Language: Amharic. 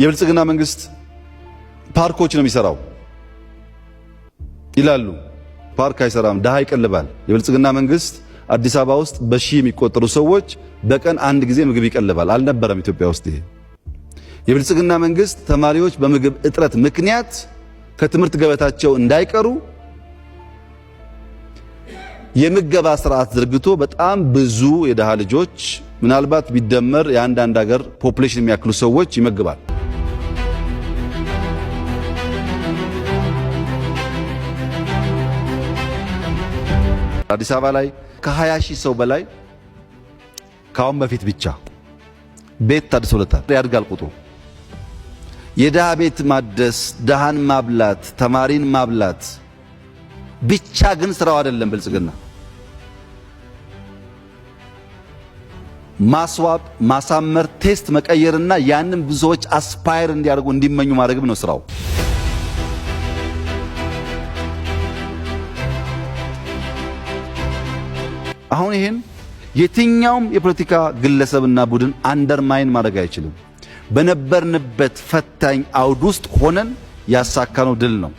የብልጽግና መንግስት ፓርኮች ነው የሚሰራው ይላሉ። ፓርክ አይሰራም፣ ደሃ ይቀልባል። የብልጽግና መንግስት አዲስ አበባ ውስጥ በሺህ የሚቆጠሩ ሰዎች በቀን አንድ ጊዜ ምግብ ይቀልባል። አልነበረም ኢትዮጵያ ውስጥ ይሄ። የብልጽግና መንግስት ተማሪዎች በምግብ እጥረት ምክንያት ከትምህርት ገበታቸው እንዳይቀሩ የምገባ ስርዓት ዘርግቶ በጣም ብዙ የደሃ ልጆች ምናልባት ቢደመር የአንዳንድ ሀገር ፖፑሌሽን የሚያክሉ ሰዎች ይመግባል። አዲስ አበባ ላይ ከ20 ሺህ ሰው በላይ ካሁን በፊት ብቻ ቤት ታድሶለታል። ያድጋል ቁጥሩ። የደሃ ቤት ማደስ፣ ደሃን ማብላት፣ ተማሪን ማብላት ብቻ ግን ስራው አይደለም። ብልጽግና ማስዋብ፣ ማሳመር፣ ቴስት መቀየርና ያንን ብዙ ሰዎች አስፓየር እንዲያደርጉ እንዲመኙ ማድረግም ነው ስራው። አሁን ይሄን የትኛውም የፖለቲካ ግለሰብና ቡድን አንደርማይን ማድረግ አይችልም። በነበርንበት ፈታኝ አውድ ውስጥ ሆነን ያሳካነው ድል ነው።